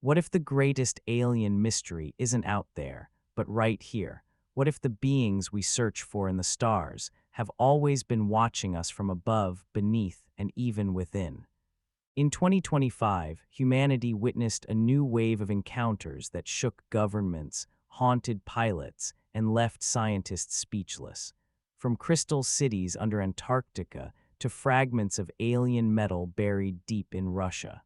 What if the greatest alien mystery isn't out there, but right here? What if the beings we search for in the stars have always been watching us from above, beneath, and even within? In 2025, humanity witnessed a new wave of encounters that shook governments, haunted pilots, and left scientists speechless. From crystal cities under Antarctica to fragments of alien metal buried deep in Russia.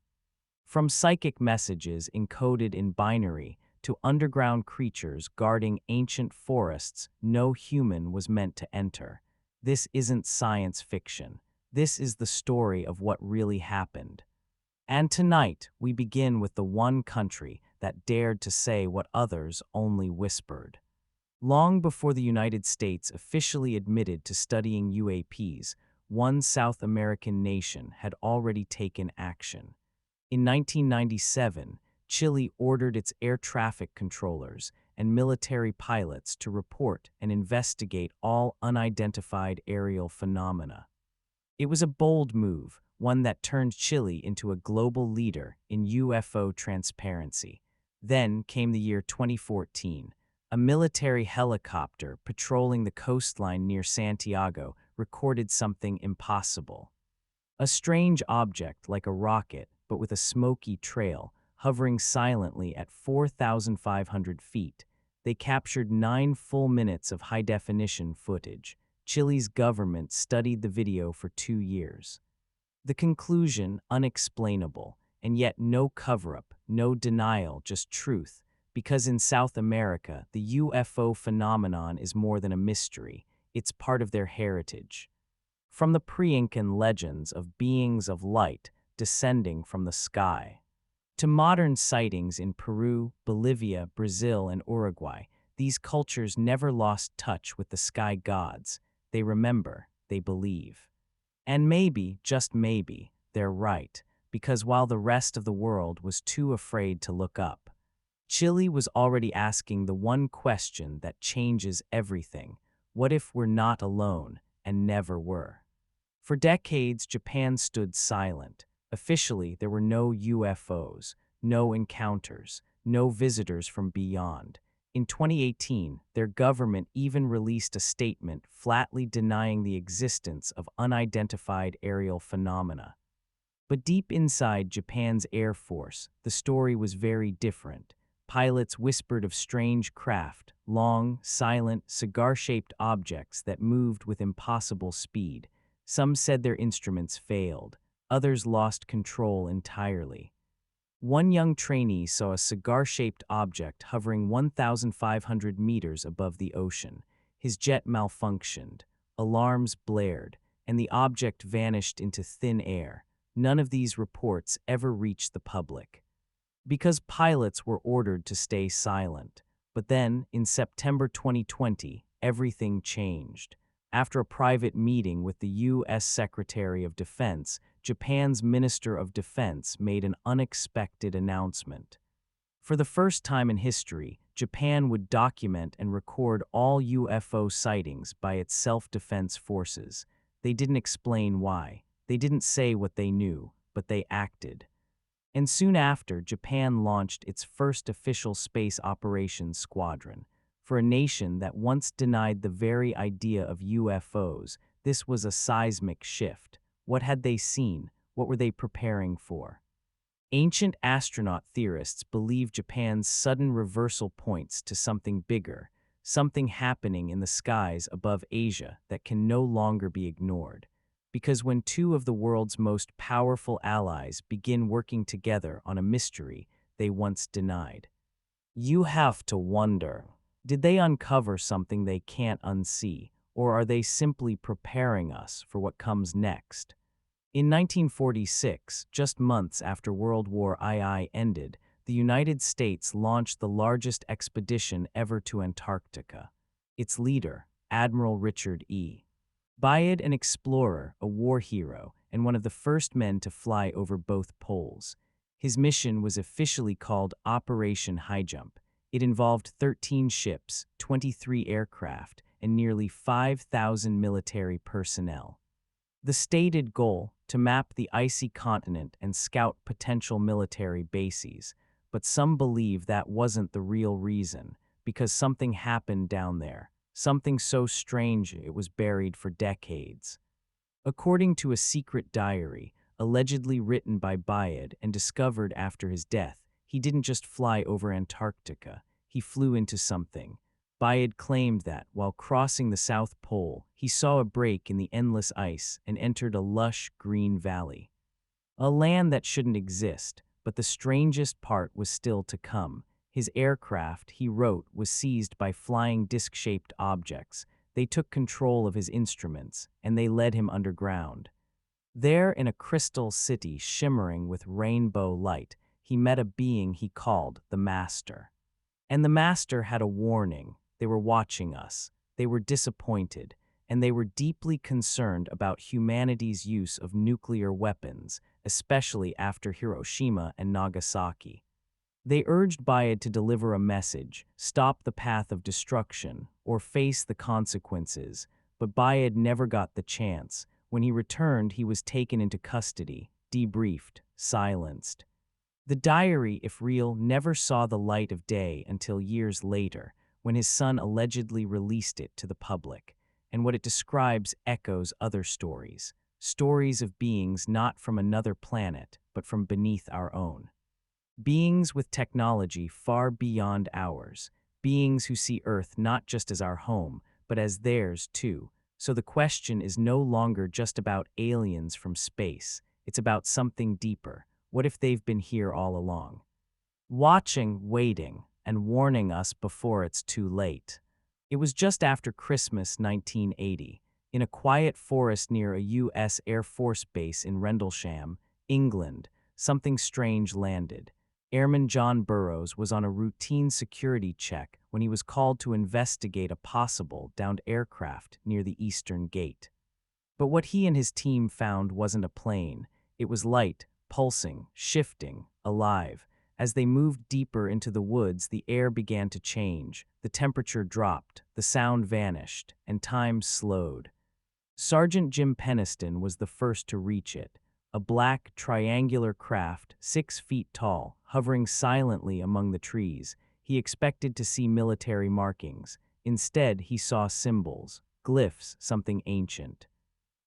From psychic messages encoded in binary to underground creatures guarding ancient forests no human was meant to enter. This isn't science fiction. This is the story of what really happened. And tonight, we begin with the one country that dared to say what others only whispered. Long before the United States officially admitted to studying UAPs, one South American nation had already taken action. In 1997, Chile ordered its air traffic controllers and military pilots to report and investigate all unidentified aerial phenomena. It was a bold move, one that turned Chile into a global leader in UFO transparency. Then came the year 2014. A military helicopter patrolling the coastline near Santiago recorded something impossible. A strange object like a rocket, but with a smoky trail, hovering silently at 4,500 feet. They captured 9 full minutes of high-definition footage. Chile's government studied the video for 2 years. The conclusion, unexplainable, and yet no cover-up, no denial, just truth. Because in South America, the UFO phenomenon is more than a mystery. It's part of their heritage. From the pre-Incan legends of beings of light descending from the sky, to modern sightings in Peru, Bolivia, Brazil, and Uruguay, these cultures never lost touch with the sky gods. They remember, they believe. And maybe, just maybe, they're right, because while the rest of the world was too afraid to look up, Chile was already asking the one question that changes everything: what if we're not alone, and never were? For decades, Japan stood silent. Officially, there were no UFOs, no encounters, no visitors from beyond. In 2018, their government even released a statement flatly denying the existence of unidentified aerial phenomena. But deep inside Japan's Air Force, the story was very different. Pilots whispered of strange craft, long, silent, cigar-shaped objects that moved with impossible speed. Some said their instruments failed. Others lost control entirely. One young trainee saw a cigar-shaped object hovering 1,500 meters above the ocean. His jet malfunctioned. Alarms blared, and the object vanished into thin air. None of these reports ever reached the public, because pilots were ordered to stay silent. But then, in September 2020, everything changed. After a private meeting with the U.S. Secretary of Defense, Japan's Minister of Defense made an unexpected announcement. For the first time in history, Japan would document and record all UFO sightings by its self-defense forces. They didn't explain why. They didn't say what they knew, but they acted. And soon after, Japan launched its first official space operations squadron. For a nation that once denied the very idea of UFOs, this was a seismic shift. What had they seen? What were they preparing for? Ancient astronaut theorists believe Japan's sudden reversal points to something bigger, something happening in the skies above Asia that can no longer be ignored. Because when two of the world's most powerful allies begin working together on a mystery they once denied, you have to wonder, did they uncover something they can't unsee, or are they simply preparing us for what comes next? In 1946, just months after World War II ended, the United States launched the largest expedition ever to Antarctica. Its leader, Admiral Richard E. Byard, an explorer, a war hero, and one of the first men to fly over both poles. His mission was officially called Operation Highjump. It involved 13 ships, 23 aircraft, and nearly 5,000 military personnel. The stated goal, to map the icy continent and scout potential military bases. but some believe that wasn't the real reason, because something happened down there, something so strange it was buried for decades. According to a secret diary, allegedly written by Bayard and discovered after his death, he didn't just fly over Antarctica, he flew into something. Bayard claimed that, while crossing the South Pole, he saw a break in the endless ice and entered a lush, green valley. A land that shouldn't exist, but the strangest part was still to come. His aircraft, he wrote, was seized by flying disc-shaped objects. They took control of his instruments, and they led him underground. There, in a crystal city shimmering with rainbow light, he met a being he called the Master. And the Master had a warning. They were watching us. They were disappointed, and they were deeply concerned about humanity's use of nuclear weapons, especially after Hiroshima and Nagasaki. They urged Bayard to deliver a message, stop the path of destruction, or face the consequences, but Bayard never got the chance. When he returned, he was taken into custody, debriefed, silenced. The diary, if real, never saw the light of day until years later, when his son allegedly released it to the public. And what it describes echoes other stories, stories of beings not from another planet, but from beneath our own. Beings with technology far beyond ours, beings who see Earth not just as our home, but as theirs too. So the question is no longer just about aliens from space, it's about something deeper. What if they've been here all along? Watching, waiting, and warning us before it's too late. It was just after Christmas 1980, in a quiet forest near a U.S. Air Force base in Rendlesham, England, something strange landed. Airman John Burroughs was on a routine security check when he was called to investigate a possible downed aircraft near the Eastern Gate. But what he and his team found wasn't a plane. It was light, pulsing, shifting, alive. As they moved deeper into the woods, the air began to change. The temperature dropped, the sound vanished, and time slowed. Sergeant Jim Peniston was the first to reach it. A black, triangular craft, 6 feet tall, hovering silently among the trees. He expected to see military markings. Instead, he saw symbols, glyphs, something ancient.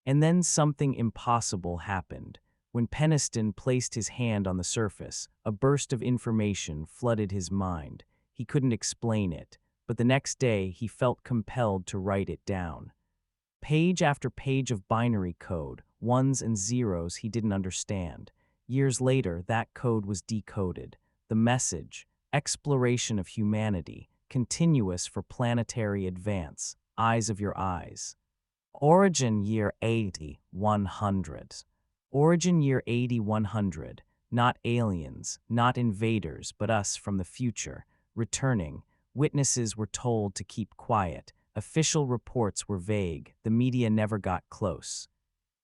And then something impossible happened. When Peniston placed his hand on the surface, a burst of information flooded his mind. He couldn't explain it, but the next day he felt compelled to write it down. Page after page of binary code, ones and zeros he didn't understand. Years later, that code was decoded. The message, exploration of humanity, continuous for planetary advance, eyes of your eyes. Origin year 80-100. Origin year 80-100. Not aliens, not invaders, but us from the future. Returning, witnesses were told to keep quiet. Official reports were vague. The media never got close.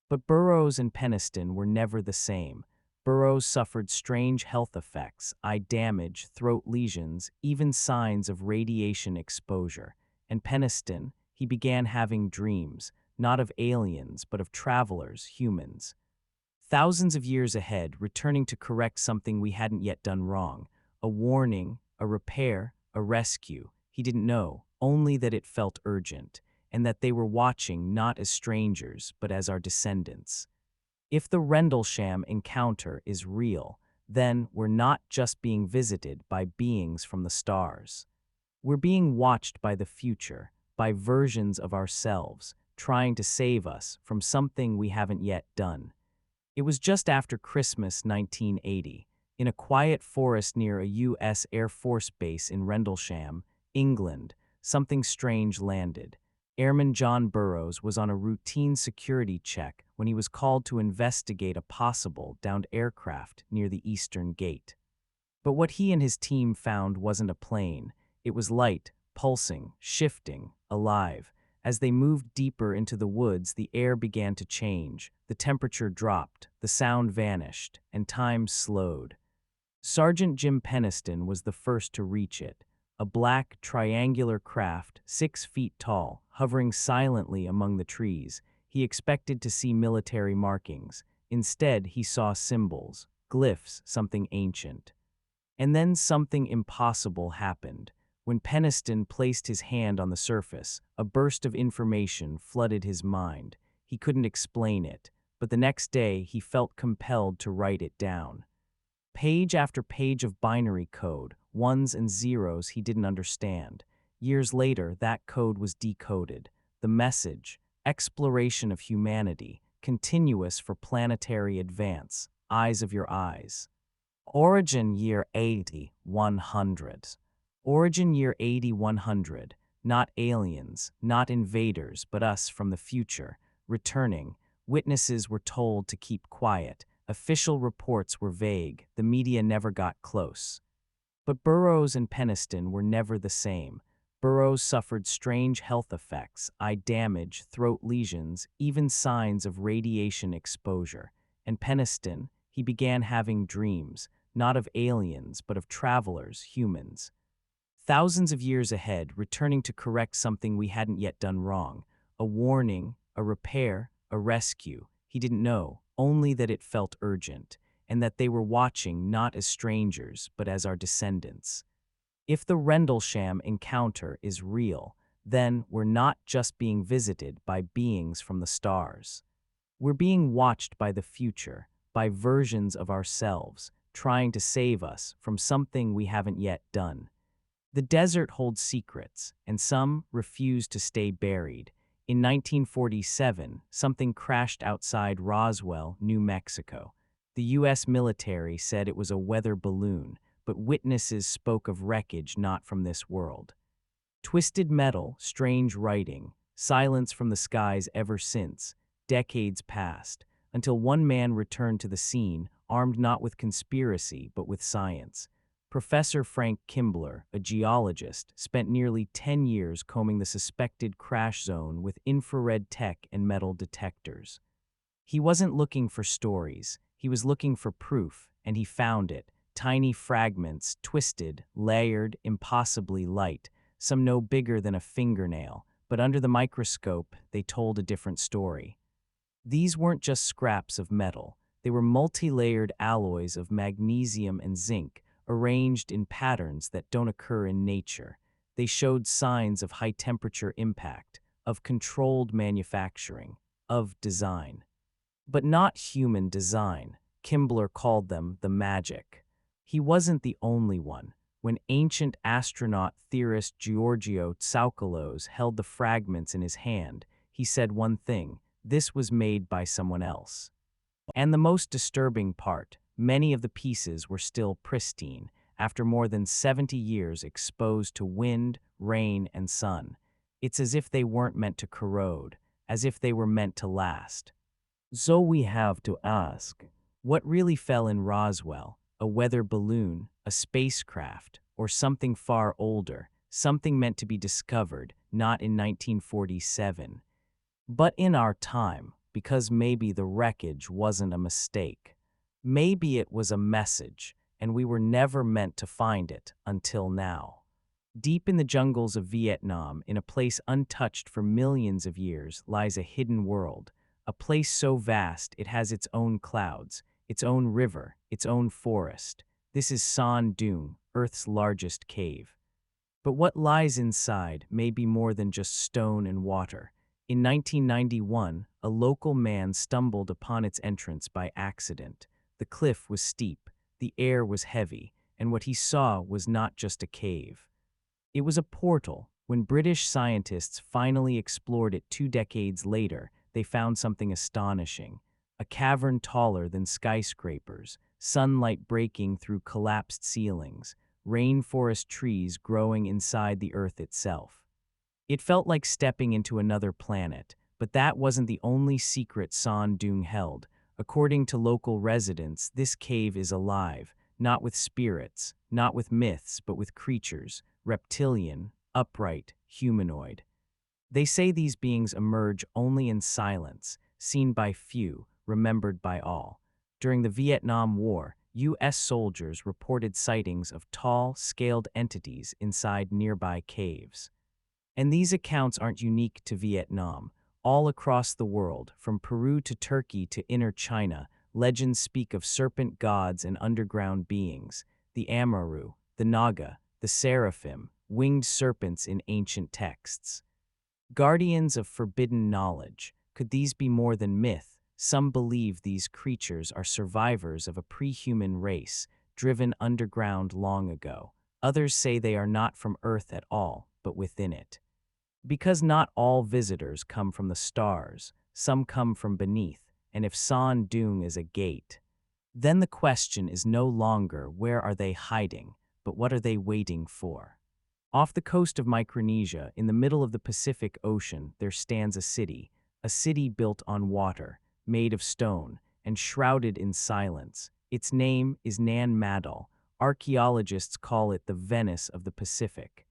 But Burroughs and Peniston were never the same. Burroughs suffered strange health effects, eye damage, throat lesions, even signs of radiation exposure. And Peniston, he began having dreams, not of aliens, but of travelers, humans. Thousands of years ahead, returning to correct something we hadn't yet done wrong. A warning, a repair, a rescue. He didn't know, only that it felt urgent, and that they were watching not as strangers, but as our descendants. If the Rendlesham encounter is real, then we're not just being visited by beings from the stars. We're being watched by the future, by versions of ourselves, trying to save us from something we haven't yet done. It was just after Christmas 1980, in a quiet forest near a U.S. Air Force base in Rendlesham, England, something strange landed. Airman John Burroughs was on a routine security check when he was called to investigate a possible downed aircraft near the Eastern Gate. But what he and his team found wasn't a plane. It was light, pulsing, shifting, alive. As they moved deeper into the woods, the air began to change. The temperature dropped, the sound vanished, and time slowed. Sergeant Jim Peniston was the first to reach it. A black, triangular craft, 6 feet tall, hovering silently among the trees. He expected to see military markings. Instead, he saw symbols, glyphs, something ancient. And then something impossible happened. When Peniston placed his hand on the surface, a burst of information flooded his mind. He couldn't explain it, but the next day he felt compelled to write it down. Page after page of binary code, ones and zeros he didn't understand. Years later, that code was decoded. The message, exploration of humanity, continuous for planetary advance, eyes of your eyes. Origin year 80-100. Origin year 80-100. Not aliens, not invaders, but us from the future. Returning, witnesses were told to keep quiet. Official reports were vague. The media never got close. But Burroughs and Peniston were never the same. Burroughs suffered strange health effects, eye damage, throat lesions, even signs of radiation exposure. And Peniston, he began having dreams, not of aliens, but of travelers, humans. Thousands of years ahead, returning to correct something we hadn't yet done wrong. A warning, a repair, a rescue. He didn't know, only that it felt urgent, and that they were watching not as strangers, but as our descendants. If the Rendlesham encounter is real, then we're not just being visited by beings from the stars. We're being watched by the future, by versions of ourselves, trying to save us from something we haven't yet done. The desert holds secrets, and some refuse to stay buried. In 1947, something crashed outside Roswell, New Mexico. The U.S. military said it was a weather balloon, but witnesses spoke of wreckage not from this world. Twisted metal, strange writing, silence from the skies ever since. Decades passed, until one man returned to the scene, armed not with conspiracy but with science. Professor Frank Kimbler, a geologist, spent nearly 10 years combing the suspected crash zone with infrared tech and metal detectors. He wasn't looking for stories, he was looking for proof, and he found it. Tiny fragments, twisted, layered, impossibly light, some no bigger than a fingernail, but under the microscope, they told a different story. These weren't just scraps of metal, they were multi-layered alloys of magnesium and zinc, arranged in patterns that don't occur in nature. They showed signs of high-temperature impact, of controlled manufacturing, of design. But not human design. Kimbler called them the magic. He wasn't the only one. When ancient astronaut theorist Giorgio Tsoukalos held the fragments in his hand, he said one thing: this was made by someone else. And the most disturbing part, many of the pieces were still pristine, after more than 70 years exposed to wind, rain, and sun. It's as if they weren't meant to corrode, as if they were meant to last. So we have to ask, what really fell in Roswell? A weather balloon, a spacecraft, or something far older, something meant to be discovered, not in 1947, but in our time, because maybe the wreckage wasn't a mistake. Maybe it was a message, and we were never meant to find it until now. Deep in the jungles of Vietnam, in a place untouched for millions of years, lies a hidden world, a place so vast it has its own clouds, its own river, its own forest. This is San Dune, Earth's largest cave. But what lies inside may be more than just stone and water. In 1991, a local man stumbled upon its entrance by accident. The cliff was steep, the air was heavy, and what he saw was not just a cave. It was a portal. When British scientists finally explored it 2 decades later, they found something astonishing. A cavern taller than skyscrapers, sunlight breaking through collapsed ceilings, rainforest trees growing inside the Earth itself. It felt like stepping into another planet, but that wasn't the only secret San Dune held. According to local residents, this cave is alive, not with spirits, not with myths, but with creatures, reptilian, upright, humanoid. They say these beings emerge only in silence, seen by few, remembered by all. During the Vietnam War, U.S. soldiers reported sightings of tall, scaled entities inside nearby caves. And these accounts aren't unique to Vietnam. All across the world, from Peru to Turkey to inner China, legends speak of serpent gods and underground beings. the Amaru, the Naga, the Seraphim, winged serpents in ancient texts. Guardians of forbidden knowledge, could these be more than myth? Some believe these creatures are survivors of a pre-human race, driven underground long ago. Others say they are not from Earth at all, but within it. Because not all visitors come from the stars, some come from beneath, and if San Dung is a gate, then the question is no longer where are they hiding, but what are they waiting for? Off the coast of Micronesia, in the middle of the Pacific Ocean, there stands a city built on water, made of stone, and shrouded in silence. Its name is Nan Madol. Archaeologists call it the Venice of the Pacific.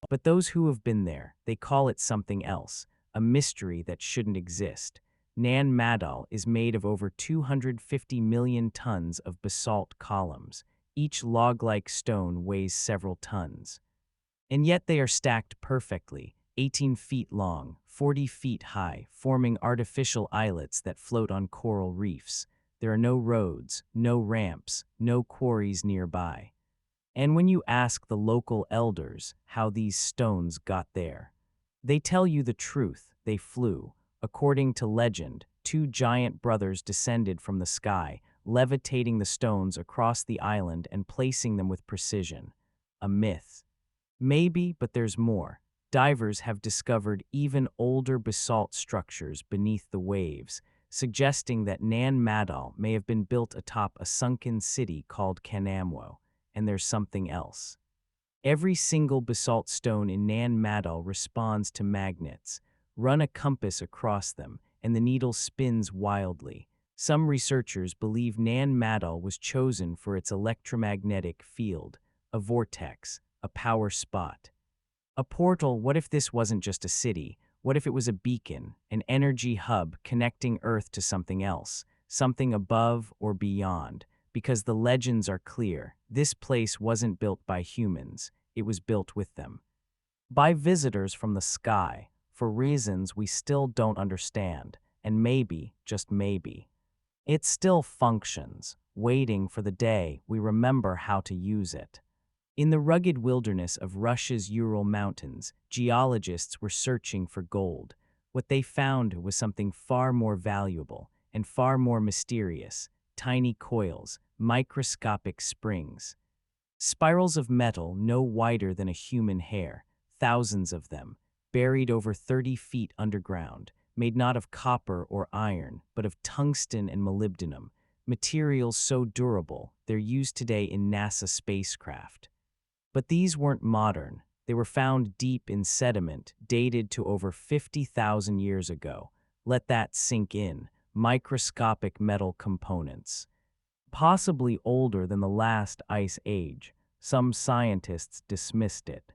But those who have been there, they call it something else, a mystery that shouldn't exist. Nan Madol is made of over 250 million tons of basalt columns. Each log-like stone weighs several tons. And yet they are stacked perfectly, 18 feet long, 40 feet high, forming artificial islets that float on coral reefs. There are no roads, no ramps, no quarries nearby. And when you ask the local elders how these stones got there, they tell you the truth: they flew. According to legend, two giant brothers descended from the sky, levitating the stones across the island and placing them with precision. A myth. Maybe, but there's more. Divers have discovered even older basalt structures beneath the waves, suggesting that Nan Madol may have been built atop a sunken city called Kanamwo. And there's something else. Every single basalt stone in Nan Madol responds to magnets. Run a compass across them, and the needle spins wildly. Some researchers believe Nan Madol was chosen for its electromagnetic field, a vortex, a power spot. A portal. What if this wasn't just a city? What if it was a beacon, an energy hub connecting Earth to something else, something above or beyond? Because the legends are clear, this place wasn't built by humans, it was built with them. By visitors from the sky, for reasons we still don't understand, and maybe, just maybe, it still functions, waiting for the day we remember how to use it. In the rugged wilderness of Russia's Ural Mountains, geologists were searching for gold. What they found was something far more valuable and far more mysterious: tiny coils, microscopic springs. Spirals of metal no wider than a human hair, thousands of them, buried over 30 feet underground, made not of copper or iron, but of tungsten and molybdenum, materials so durable they're used today in NASA spacecraft. But these weren't modern. They were found deep in sediment, dated to over 50,000 years ago. Let that sink in. Microscopic metal components. Possibly older than the last ice age. Some scientists dismissed it.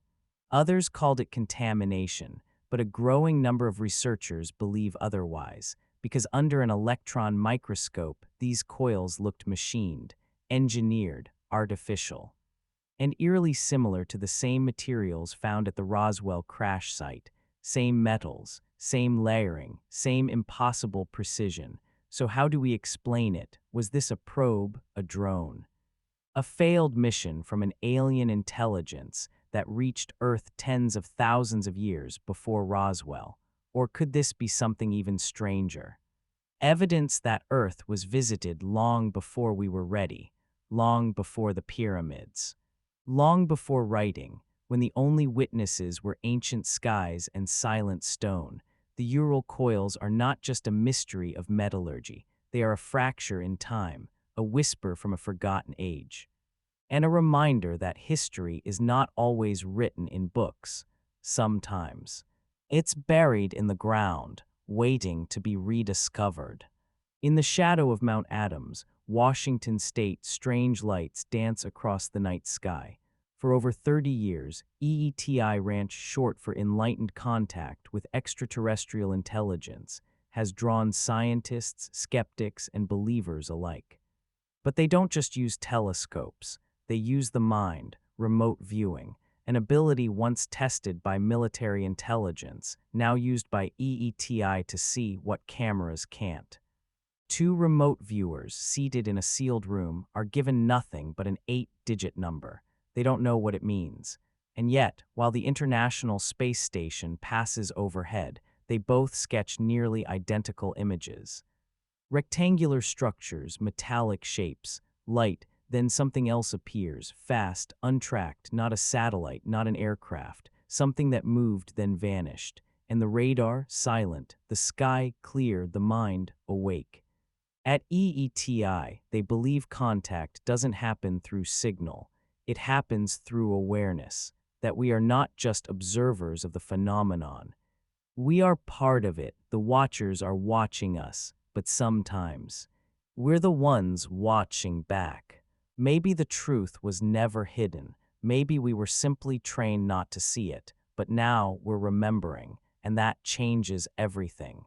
Others called it contamination, but a growing number of researchers believe otherwise, because under an electron microscope, these coils looked machined, engineered, artificial, and eerily similar to the same materials found at the Roswell crash site. Same metals, same layering, same impossible precision. So how do we explain it? Was this a probe, a drone? A failed mission from an alien intelligence that reached Earth tens of thousands of years before Roswell? Or could this be something even stranger? Evidence that Earth was visited long before we were ready, long before the pyramids, long before writing, when the only witnesses were ancient skies and silent stone. The Ural coils are not just a mystery of metallurgy, they are a fracture in time, a whisper from a forgotten age, and a reminder that history is not always written in books. Sometimes it's buried in the ground, waiting to be rediscovered. In the shadow of Mount Adams, Washington State, strange lights dance across the night sky. For over 30 years, EETI Ranch, short for Enlightened Contact with Extraterrestrial Intelligence, has drawn scientists, skeptics, and believers alike. But they don't just use telescopes. They use the mind, remote viewing, an ability once tested by military intelligence, now used by EETI to see what cameras can't. Two remote viewers seated in a sealed room are given nothing but an 8-digit number. They don't know what it means. And yet, while the International Space Station passes overhead, they both sketch nearly identical images. Rectangular structures, metallic shapes, light, then something else appears, fast, untracked, not a satellite, not an aircraft, something that moved then vanished. And the radar, silent, the sky, clear, the mind, awake. At EETI, they believe contact doesn't happen through signal. It happens through awareness, that we are not just observers of the phenomenon. We are part of it. The watchers are watching us, but sometimes we're the ones watching back. Maybe the truth was never hidden. Maybe we were simply trained not to see it, but now we're remembering, and that changes everything.